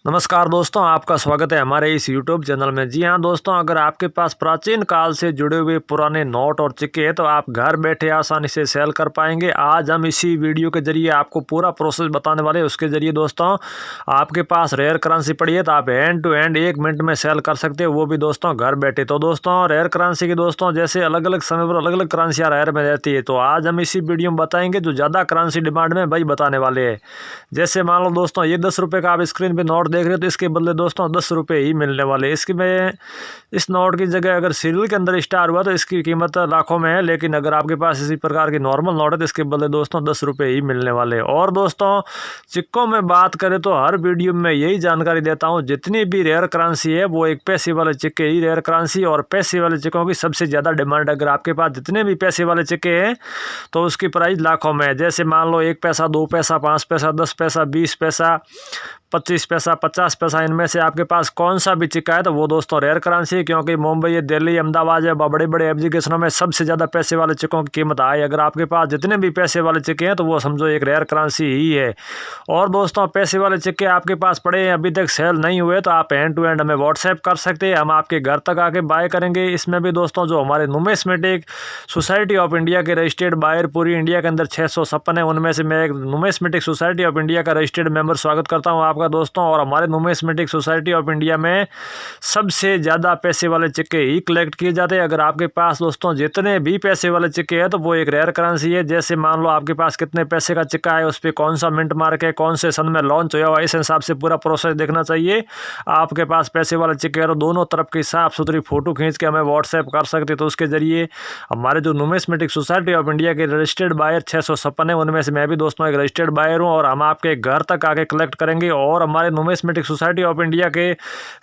नमस्कार दोस्तों, आपका स्वागत है हमारे इस YouTube चैनल में। जी हाँ दोस्तों, अगर आपके पास प्राचीन काल से जुड़े हुए पुराने नोट और सिक्के हैं तो आप घर बैठे आसानी से सेल कर पाएंगे। आज हम इसी वीडियो के जरिए आपको पूरा प्रोसेस बताने वाले हैं। उसके जरिए दोस्तों आपके पास रेयर करेंसी पड़ी है तो आप हैंड टू हैंड 1 मिनट में सेल कर सकते हो, वो भी दोस्तों घर बैठे। तो दोस्तों रेयर करेंसी की दोस्तों जैसे अलग अलग समय पर अलग अलग करेंसियाँ रेयर में रहती है, तो आज हम इसी वीडियो में बताएंगे जो ज़्यादा करेंसी डिमांड में वही बताने वाले हैं। जैसे मान लो दोस्तों ये 10 रुपये का आप स्क्रीन पे नोट देख रहे हो तो इसके बदले दोस्तों 10 रुपये ही मिलने वाले। इसकी में इस नोट की जगह अगर सीरियल के अंदर स्टार हुआ तो इसकी कीमत लाखों में है, लेकिन अगर आपके पास इसी प्रकार की नॉर्मल नोट है तो इसके बदले दोस्तों 10 रुपये ही मिलने वाले। और दोस्तों सिक्कों में बात करें तो हर वीडियो में यही जानकारी देता हूँ, जितनी भी रेयर करेंसी है वो एक पैसे वाले सिक्के ही रेयर करेंसी, और पैसे वाले सिक्कों की सबसे ज़्यादा डिमांड। अगर आपके पास जितने भी पैसे वाले सिक्के हैं तो उसकी प्राइस लाखों में है। जैसे मान लो 1 पैसा, 2 पैसा, 5 पैसा, 10 पैसा, 20 पैसा, 25 पैसा, 50 पैसा, इनमें से आपके पास कौन सा भी सिक्का है तो वो दोस्तों रेयर करेंसी है, क्योंकि मुंबई, दिल्ली, अहमदाबाद या बड़े बड़े एप्लीकेशनों में सबसे ज़्यादा पैसे वाले सिक्कों की कीमत आई। अगर आपके पास जितने भी पैसे वाले सिक्के हैं तो वो समझो एक रेयर करेंसी ही है। और दोस्तों पैसे वाले सिक्के आपके पास पड़े हैं, अभी तक सेल नहीं हुए, तो आप हैंड टू हैंड हमें व्हाट्सएप कर सकते हैं, हम आपके घर तक आके बाय करेंगे। इसमें भी दोस्तों जो हमारे नुमिस्मेटिक सोसाइटी ऑफ इंडिया के रजिस्टर्ड बायर पूरी इंडिया के अंदर 656 है, उनमें से मैं एक नुमिस्मेटिक सोसाइटी ऑफ इंडिया का रजिस्टर्ड मेंबर स्वागत करता हूं आपका दोस्तों। और हमारे नुमिस्मेटिक सोसाइटी ऑफ इंडिया में सबसे ज़्यादा पैसे वाले सिक्के ही कलेक्ट किए जाते हैं। अगर आपके पास दोस्तों जितने भी पैसे वाले सिक्के हैं तो वो एक रेयर करेंसी है। जैसे मान लो आपके पास कितने पैसे का सिक्का है, उस पर कौन सा मिंट मार्क है, कौन से सन में लॉन्च हुआ हुआ, इस हिसाब से पूरा प्रोसेस देखना चाहिए। आपके पास पैसे वाले सिक्के है तो दोनों तरफ की साफ सुथरी फोटो खींच के हमें व्हाट्सएप कर सकते, तो उसके जरिए हमारे जो नुमिस्मेटिक सोसाइटी ऑफ इंडिया के रजिस्टर्ड बायर 656 है, उनमें से मैं भी दोस्तों एक रजिस्टर्ड बायर हूँ, और हम आपके घर तक आके कलेक्ट करेंगे। और हमारे नुमिस्मेटिक सोसाइटी ऑफ इंडिया के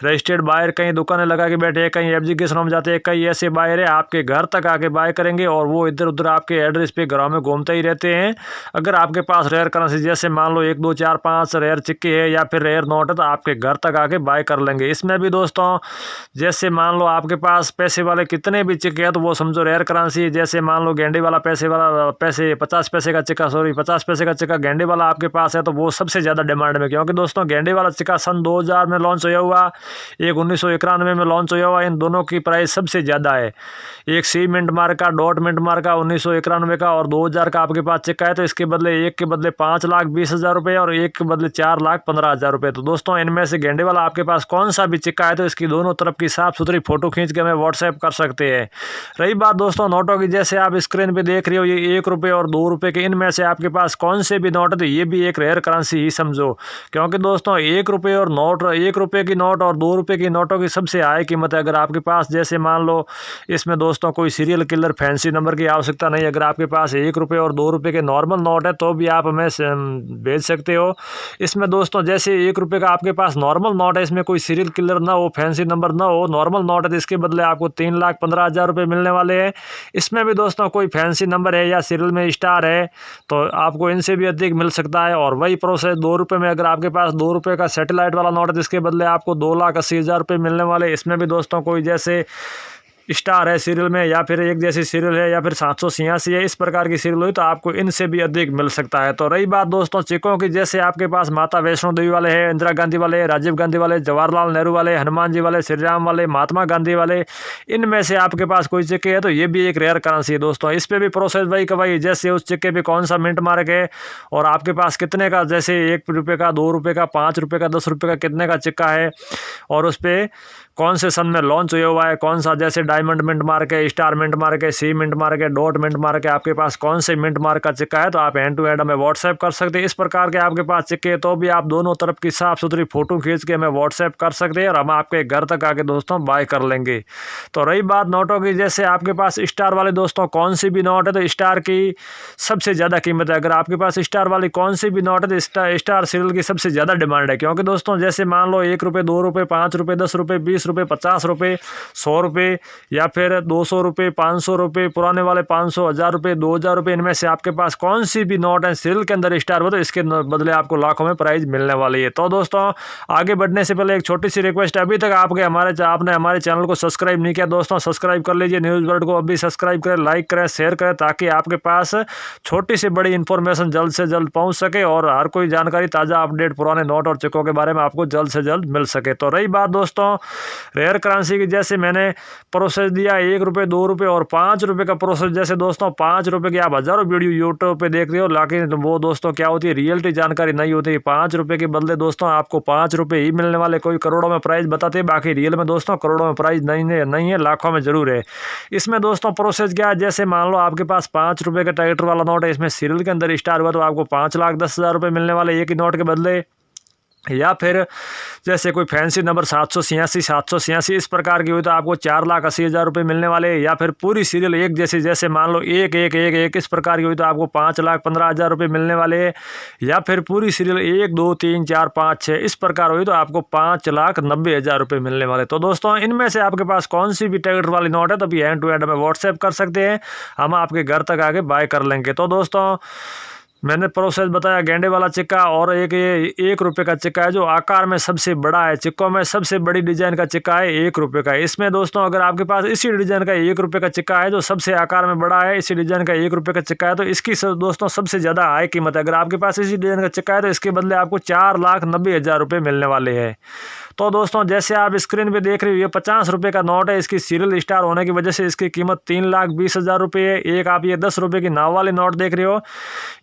रजिस्टर्ड बायर कई दुकानें लगा के बैठे हैं, कई एप्लीकेशनों में जाते हैं, कई ऐसे बायर है आपके घर तक आके बाय करेंगे, और वो इधर उधर आपके एड्रेस पे घरों में घूमते ही रहते हैं। अगर आपके पास रेयर करेंसी जैसे मान लो 1, 2, 4, 5 रेयर सिक्के है या फिर रेयर नोट है तो आपके घर तक आके बाय कर लेंगे। इसमें भी दोस्तों जैसे मान लो आपके पास पैसे वाले कितने भी सिक्के हैं तो वो समझो रेयर करेंसी है। जैसे मान लो गेंडे वाला पैसे 50 पैसे का सिक्का, 50 पैसे का सिक्का गेंडे वाला आपके पास है तो वो सबसे ज़्यादा डिमांड में, क्योंकि दोस्तों गेंडे वाला सिक्का सन 2000 में लॉन्च हुआ हुआ, एक 1991 में लॉन्च हुआ हुआ, इन दोनों की प्राइस सबसे ज़्यादा है। एक सी मिंट मार्क का, डॉट मिंट मार्क का 1991 का और 2000 का आपके पास सिक्का है तो इसके बदले एक के बदले 5,20,000 रुपये और एक के बदले 4,15,000 रुपये। तो दोस्तों इनमें से गेंडे वाला आपके पास कौन सा भी सिक्का है तो इसकी दोनों तरफ की साफ सुथरी फोटो खींच के हमें व्हाट्सएप कर सकते हैं। रही बात दोस्तों नोटों की, जैसे आप स्क्रीन पे देख रहे हो ये 1 रुपये और 2 रुपये के, इनमें से आपके पास कौन से भी नोट है तो ये भी एक रेयर करेंसी ही समझो, क्योंकि दोस्तों 1 रुपये और नोट, 1 रुपये की नोट और 2 रुपये की नोटों की सबसे हाई कीमत है। अगर आपके पास जैसे मान लो इसमें दोस्तों कोई सीरियल किलर फैंसी नंबर की आवश्यकता नहीं, अगर आपके पास 1 रुपये और 2 रुपये के नॉर्मल नोट है तो भी आप हमें भेज सकते हो। इसमें दोस्तों जैसे 1 रुपये का आपके पास नॉर्मल नोट है, इसमें कोई सीरियल किलर ना हो, फैंसी नंबर ना हो, नॉर्मल नोट है तो इसके बदले आपको 3,15,000 रुपये मिलने वाले हैं। इसमें भी दोस्तों कोई फैंसी नंबर है या सीरियल में स्टार है तो आपको इनसे भी अधिक मिल सकता है। और वही प्रोसेस 2 रुपये में, अगर आपके पास 2 रुपये का सैटेलाइट वाला नोट है तो इसके बदले आपको 2,80,000 रुपये मिलने वाले। इसमें भी दोस्तों कोई जैसे स्टार है सीरियल में, या फिर एक जैसी सीरियल है, या फिर 786 है, इस प्रकार की सीरियल हुई तो आपको इनसे भी अधिक मिल सकता है। तो रही बात दोस्तों सिक्कों की, जैसे आपके पास माता वैष्णो देवी वाले हैं, इंदिरा गांधी वाले, राजीव गांधी वाले, जवाहरलाल नेहरू वाले, हनुमान जी वाले, श्री राम वाले, महात्मा गांधी वाले, इनमें से आपके पास कोई सिक्के है तो ये भी एक रेयर करेंसी है दोस्तों। इस पर भी प्रोसेस वही का वही, जैसे उस सिक्के पे कौन सा मिंट मार्क है और आपके पास कितने का, जैसे 1 रुपये का, 2 रुपये का, 5 रुपये का, 10 रुपये का कितने का सिक्का है, और उस पर कौन से सन में लॉन्च हुआ है, कौन सा जैसे डायमंड मिंट मार्क है, स्टार मिंट मार्क है, सी मिंट मार्क है, डॉट मिंट मार्क है, आपके पास कौन से मिंट मार्क का सिक्का है तो आप हैंड टू हैंड हमें व्हाट्सएप कर सकते हैं। इस प्रकार के आपके पास सिक्के तो भी आप दोनों तरफ की साफ सुथरी फोटो खींच के हमें व्हाट्सएप कर सकते हैं और हम आपके घर तक आके दोस्तों बाय कर लेंगे। तो रही बात नोटों की, जैसे आपके पास स्टार वाले दोस्तों कौन सी भी नोट है तो स्टार की सबसे ज़्यादा कीमत है। अगर आपके पास स्टार वाली कौन सी भी नोट है तो स्टार सीरियल की सबसे ज़्यादा डिमांड है, क्योंकि दोस्तों जैसे मान लो 1 रुपये, 2 रुपये, 5 रुपये, 10 रुपये, 20 रुपये, 50 रुपये, 100 रुपये, या फिर 200 रुपये, 500 रुपये, पुराने वाले 500, 1000 रुपये, 2000 रुपये, इनमें से आपके पास कौन सी भी नोट है सीरियल के अंदर स्टार हो तो इसके बदले आपको लाखों में प्राइज मिलने वाली है। तो दोस्तों आगे बढ़ने से पहले एक छोटी सी रिक्वेस्ट है, अभी तक आपने हमारे चैनल को सब्सक्राइब नहीं किया दोस्तों, सब्सक्राइब कर लीजिए। न्यूज़ वर्ल्ड को अभी सब्सक्राइब करें, लाइक करें, शेयर करें, ताकि आपके पास छोटी से बड़ी इंफॉर्मेशन जल्द से जल्द पहुंच सके और हर कोई जानकारी, ताज़ा अपडेट पुराने नोट और सिक्कों के बारे में आपको जल्द से जल्द मिल सके। तो रही बात दोस्तों रेयर करेंसी की, जैसे मैंने प्रोसेस दिया 1 रुपये, 2 रुपये और 5 रुपये का प्रोसेस, जैसे दोस्तों 5 रुपये की आप हज़ारों वीडियो यूट्यूब पे देख रहे हो, लेकिन वो दोस्तों क्या होती है, रियलिटी जानकारी नहीं होती। 5 रुपये के बदले दोस्तों आपको 5 रुपये ही मिलने वाले, कोई करोड़ों में प्राइस बताते हैं, बाकी रियल में दोस्तों करोड़ों में प्राइस नहीं है, लाखों में जरूर है। इसमें दोस्तों प्रोसेस क्या है, जैसे मान लो आपके पास 5 रुपये का ट्रैक्टर वाला नोट है, इसमें सीरियल के अंदर स्टार हुआ तो आपको 5,10,000 रुपये मिलने वाले एक ही नोट के बदले। या फिर जैसे कोई फैंसी नंबर 786 इस प्रकार की हुई तो आपको 4,80,000 रुपये मिलने वाले। या फिर पूरी सीरियल एक जैसी, जैसे मान लो 1 इस प्रकार की हुई तो आपको 5,15,000 रुपये मिलने वाले। या फिर पूरी सीरियल 1 2 3 4 5 6 इस प्रकार हुई तो आपको 5,90,000 रुपये मिलने वाले। तो दोस्तों इनमें से आपके पास कौन सी भी टिकट वाली नोट है तो अभी हैंड टू हैंड में व्हाट्सएप कर सकते हैं, हम आपके घर तक आके बाय कर लेंगे। तो दोस्तों मैंने प्रोसेस बताया, गेंडे वाला सिक्का और एक ये 1 रुपये का सिक्का है जो आकार में सबसे बड़ा है, सिक्कों में सबसे बड़ी डिजाइन का सिक्का है 1 रुपये का। इसमें दोस्तों अगर आपके पास इसी डिजाइन का 1 रुपये का सिक्का है जो सबसे आकार में बड़ा है, इसी डिजाइन का 1 रुपये का सिक्का है तो इसकी दोस्तों सबसे ज़्यादा हाई कीमत है। अगर आपके पास इसी डिजाइन का सिक्का है तो इसके बदले आपको 4,90,000 रुपये मिलने वाले हैं। तो दोस्तों जैसे आप स्क्रीन पे देख रहे हो, ये 50 रुपये का नोट है, इसकी सीरियल स्टार होने की वजह से इसकी कीमत 3,20,000 रुपये है। एक आप ये 10 रुपये की नाव वाले नोट देख रहे हो,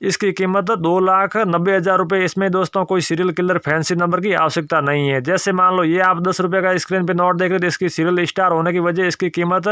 इसकी कीमत 2,90,000 रुपये। इसमें दोस्तों कोई सीरियल किलर फैंसी नंबर की आवश्यकता नहीं है। जैसे मान लो ये आप 10 रुपये का स्क्रीन पे नोट देख रहे हो तो इसकी सीरियल स्टार होने की वजह इसकी कीमत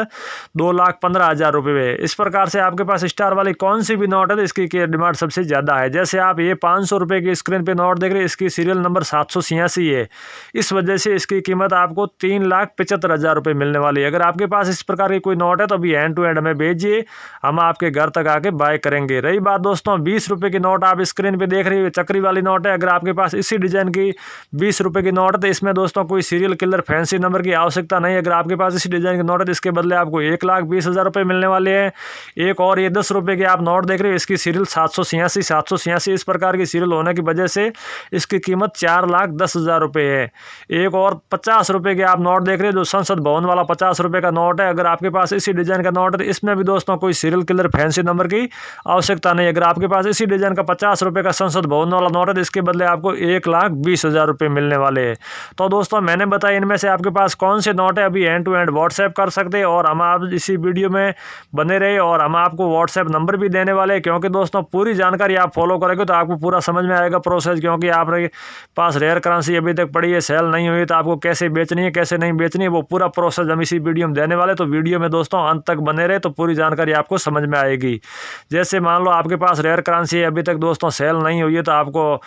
2,15,000 रुपये है। इस प्रकार से आपके पास स्टार वाली कौन सी भी नोट है तो इसकी डिमांड सबसे ज़्यादा है। जैसे आप ये 500 रुपये की स्क्रीन पे नोट देख रहे हो, इसकी सीरियल नंबर 786 है, इस वजह से इसकी कीमत आपको 3,75,000 रुपये मिलने वाली है। अगर आपके पास इस प्रकार की कोई नोट है तो अभी हैंड टू हैंड हमें भेजिए, हम आपके घर तक आके बाय करेंगे। रही बात दोस्तों 20 रुपये की नोट आप स्क्रीन पे देख रहे हो, चक्री वाली नोट है, अगर आपके पास इसी डिजाइन की 20 रुपये की नोट है तो इसमें दोस्तों कोई सीरियल किलर फैंसी नंबर की आवश्यकता नहीं है। अगर आपके पास इसी डिजाइन की नोट है तो इसके बदले आपको 1,20,000 रुपये मिलने वाले हैं। एक और ये 10 रुपये की आप नोट देख रहे हो, इसकी सीरियल 786 इस प्रकार की सीरियल होने की वजह से इसकी कीमत 4,10,000 रुपये है। एक और 50 रुपये के आप नोट देख रहे हो जो संसद भवन वाला 50 रुपये का नोट है, अगर आपके पास इसी डिजाइन का नोट है तो इसमें भी दोस्तों कोई सीरियल किलर फैंसी नंबर की आवश्यकता नहीं है। अगर आपके पास इसी डिजाइन का 50 रुपये का संसद भवन वाला नोट है तो इसके बदले आपको 1,20,000 रुपये मिलने वाले हैं। तो दोस्तों मैंने बताया इनमें से आपके पास कौन से नोट है, अभी हैंड टू हैंड व्हाट्सएप कर सकते हैं और हम आप इसी वीडियो में बने रहे और हम आपको व्हाट्सएप नंबर भी देने वाले हैं, क्योंकि दोस्तों पूरी जानकारी आप फॉलो करेंगे तो आपको पूरा समझ में आएगा प्रोसेस। क्योंकि आपके पास रेयर करेंसी अभी तक पड़ी है, सेल नहीं हुई, तो आपको कैसे बेचनी है कैसे नहीं बेचनी है वो पूरा प्रोसेस हम इसी वीडियो में देने वाले। तो वीडियो में दोस्तों अंत तक बने रहे तो पूरी जानकारी आपको समझ में आएगी। जैसे मान लो आपके पास रेयर करेंसी है, अभी तक दोस्तों सेल नहीं हुई है, तो आपको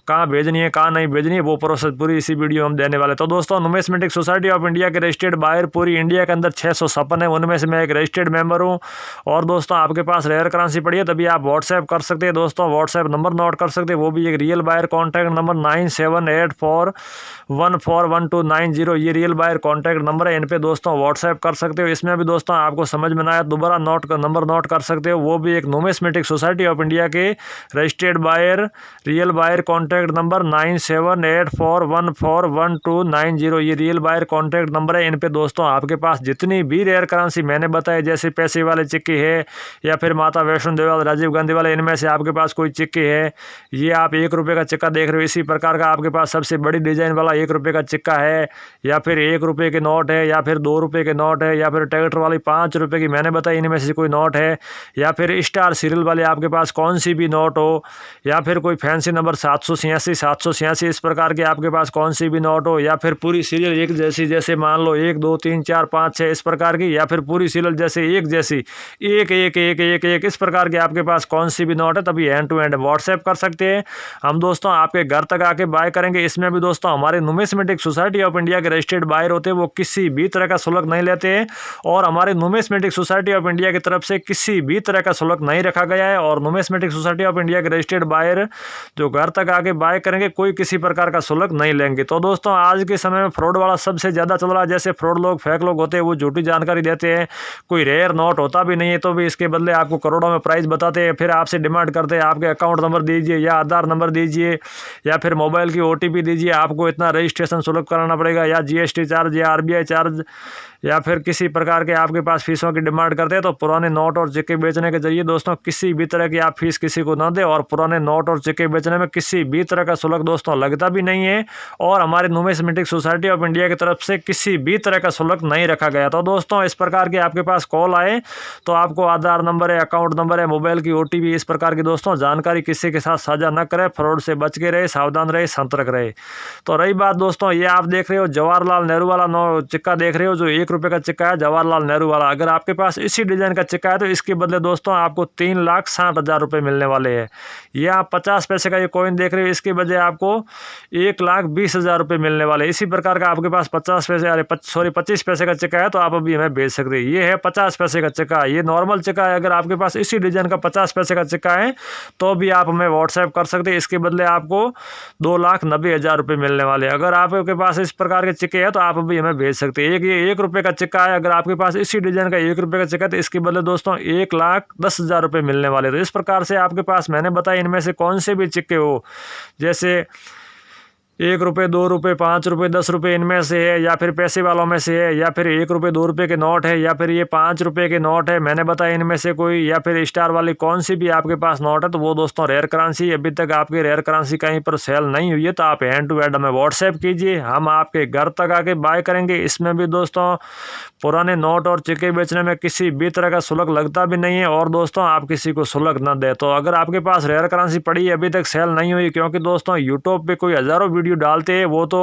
कहाँ भेजनी है कहाँ नहीं भेजनी है वो प्रोसेस पूरी इसी वीडियो में हम देने वाले। तो दोस्तों नुमिस्मेटिक सोसाइटी ऑफ इंडिया के रजिस्टर्ड बायर पूरी इंडिया के अंदर 656 है, उनमें से मैं एक रजिस्टर्ड मेंबर हूँ। और दोस्तों आपके पास रेयर करेंसी पड़ी है तभी आप व्हाट्सएप कर सकते हैं दोस्तों, व्हाट्सएप नंबर नोट कर सकते हैं, वो भी एक रियल बायर कॉन्टैक्ट नंबर 9784141290। ये रियल बायर कॉन्टैक्ट नंबर है, इन पर दोस्तों व्हाट्सएप कर सकते हो। इसमें भी दोस्तों आपको समझ में ना आया दोबारा नंबर नोट कर सकते हो, वो भी एक नुमिस्मेटिक सोसाइटी ऑफ इंडिया के registered buyer real buyer contact number 9784141290। ये रियल बायर कॉन्टैक्ट नंबर है। इन पे दोस्तों आपके पास जितनी भी रेयर करेंसी मैंने बताया, जैसे पैसे वाले चिक्के है या फिर माता वैष्णो देवी वाले, राजीव गांधी वाले, इनमें से आपके पास कोई चिक्के है, ये आप 1 रुपये का चिक्का देख रहे हो, इसी प्रकार का आपके पास सबसे बड़ी डिजाइन वाला 1 रुपये का चिक्का है, या फिर 1 रुपये के नोट है, या फिर 2 रुपये के नोट है, या फिर ट्रैक्टर वाली 5 रुपये की मैंने बताई इनमें से कोई नोट है, या फिर स्टार सीरियल वाले आपके पास कौन सी भी नोट हो, या फिर कोई फैंसी नंबर 786 इस प्रकार के आपके पास कौन सी भी नोट हो, या फिर पूरी सीरियल एक जैसी, जैसे मान लो 1 2 3 4 5 6 इस प्रकार की, या फिर पूरी सीरियल जैसे एक जैसी 1 1 1 1 1 इस प्रकार के आपके पास कौन सी भी नोट है, तभी हैंड टू हैंड व्हाट्सएप कर सकते हैं। हम दोस्तों आपके घर तक आके बाय करेंगे। इसमें भी दोस्तों हमारे नुमिस्मेटिक सोसाइटी ऑफ इंडिया के रजिस्टर्ड बायर होते हैं, वो किसी भी तरह का शुल्क नहीं लेते हैं, और हमारे नुमिस्मेटिक सोसाइटी ऑफ इंडिया की तरफ से किसी भी तरह का शुल्क नहीं रखा गया है। और नुमिस्मेटिक सोसाइटी ऑफ इंडिया के रजिस्टर्ड बायर जो घर तक आके बाय करेंगे, कोई किसी प्रकार का शुल्क नहीं लेंगे। तो दोस्तों आज के समय में फ्रॉड वाला सबसे ज़्यादा चल रहा है। जैसे फ्रॉड लोग, फेक लोग होते हैं, वो झूठी जानकारी देते हैं, कोई रेयर नोट होता भी नहीं है तो भी इसके बदले आपको करोड़ों में प्राइस बताते हैं, फिर आपसे डिमांड करते हैं आपके अकाउंट नंबर दीजिए या आधार नंबर दीजिए या फिर मोबाइल की OTP दीजिए, आपको इतना रजिस्ट्रेशन शुल्क कराना पड़ेगा या GST चार्ज या RBI चार्ज या फिर किसी प्रकार के आपके पास फीसों की डिमांड करते हैं। तो पुराने नोट और सिक्के बेचने के जरिए दोस्तों किसी भी तरह की आप फीस किसी को ना दें, और पुराने नोट और सिक्के बेचने में किसी भी तरह का शुल्क दोस्तों लगता भी नहीं है, और हमारे नुमिस्मेटिक सोसाइटी ऑफ इंडिया की तरफ से किसी भी तरह का शुल्क नहीं रखा गया। तो दोस्तों इस प्रकार के आपके पास कॉल आए तो आपको आधार नंबर है, अकाउंट नंबर है, मोबाइल की OTP, इस प्रकार की दोस्तों जानकारी किसी के साथ साझा न करें। फ्रॉड से बच के रहे, सावधान रहे, सतर्क रहे। तो रही बात दोस्तों, ये आप देख रहे हो जवाहरलाल नेहरू वाला सिक्का देख रहे हो, जो 1 रुपये का सिक्का है जवाहरलाल नेहरू वाला। अगर आपके पास इसी डिजाइन का सिक्का है तो इसके बदले दोस्तों आपको 3,60,000 रुपये मिलने वाले हैं। ये आप 50 पैसे का ये कॉइन देख रहे हो, इसके बजाय आपको 1,20,000 रुपये मिलने वाले। इसी प्रकार का आपके पास 25 पैसे का सिक्का है तो आप अभी हमें भेज सकते हैं। ये है 50 पैसे का सिक्का, ये नॉर्मल सिक्का है। अगर आपके पास इसी डिजाइन का 50 पैसे का सिक्का है तो भी आप हमें व्हाट्सएप कर सकते हैं। इसके बदले आपको 2,90,000 रुपये मिलने वाले। अगर आपके पास इस प्रकार के सिक्के हैं तो आप अभी हमें भेज सकते हैं। ये 1 रुपये का सिक्का है, अगर आपके पास इसी डिजाइन का 1 रुपये का सिक्का है तो इसके बदले दोस्तों 1,10,000 रुपये मिलने वाले। तो इस प्रकार से आपके पास मैंने बताया इनमें से कौन से भी सिक्के हो, जैसे 1 रुपये, 2 रुपये, 5 रुपये, 10 रुपये, इनमें से है, या फिर पैसे वालों में से है, या फिर 1 रुपये, 2 रुपये के नोट है, या फिर ये 5 रुपये के नोट है, मैंने बताया इनमें से कोई, या फिर स्टार वाली कौन सी भी आपके पास नोट है तो वो दोस्तों रेयर करेंसी। अभी तक आपकी रेयर करेंसी कहीं पर सेल नहीं हुई है तो आप हैंड टू हैंड हमें व्हाट्सएप कीजिए, हम आपके घर तक आके बाय करेंगे। इसमें भी दोस्तों पुराने नोट और सिक्के बेचने में किसी भी तरह का शुल्क लगता भी नहीं है, और दोस्तों आप किसी को शुल्क न दे। तो अगर आपके पास रेयर करेंसी पड़ी है, अभी तक सेल नहीं हुई, क्योंकि दोस्तों यूट्यूब पे कोई हज़ारों वीडियो डालते हैं, वो तो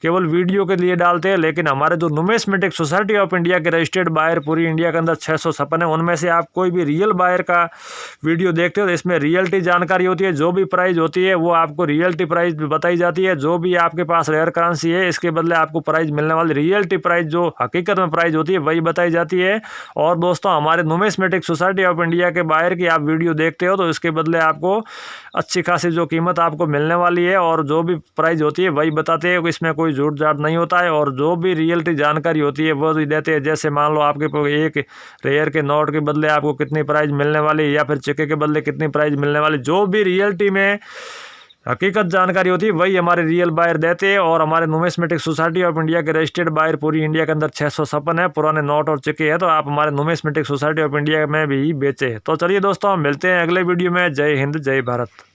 केवल वीडियो के लिए डालते हैं, लेकिन हमारे जो नुमिस्मेटिक सोसाइटी ऑफ इंडिया के रजिस्टर्ड बायर पूरी इंडिया के अंदर 656 है, उनमें से आप कोई भी रियल बायर का वीडियो देखते हो तो इसमें रियलिटी जानकारी होती है। जो भी प्राइस होती है वो आपको रियलिटी प्राइस बताई जाती है। जो भी आपके पास रेयर करेंसी है इसके बदले आपको प्राइस मिलने वाली रियलिटी प्राइस, जो हकीकत में प्राइस होती है, वही बताई जाती है। और दोस्तों हमारे नुमिस्मेटिक सोसाइटी ऑफ इंडिया के बायर की आप वीडियो देखते हो तो इसके बदले आपको अच्छी खासी जो कीमत आपको मिलने वाली है, और जो भी प्राइस होती है वही बताते हैं, इसमें कोई झूठ झाट नहीं होता है। और जो भी रियलिटी जानकारी होती है वो भी देते हैं। जैसे मान लो आपके एक रेयर के नोट के बदले आपको कितनी प्राइस मिलने वाली, या फिर सिक्के के बदले कितनी प्राइस मिलने वाली, जो भी रियलिटी में हकीकत जानकारी होती है वही हमारे रियल बायर देते हैं। और हमारे नुमिस्मेटिक सोसाइटी ऑफ इंडिया के रजिस्टर्ड बायर पूरी इंडिया के अंदर 656 है, पुराने नोट और सिक्के है, तो आप हमारे नुमिस्मेटिक सोसाइटी ऑफ इंडिया में भी बेचे। तो चलिए दोस्तों मिलते हैं अगले वीडियो में। जय हिंद, जय भारत।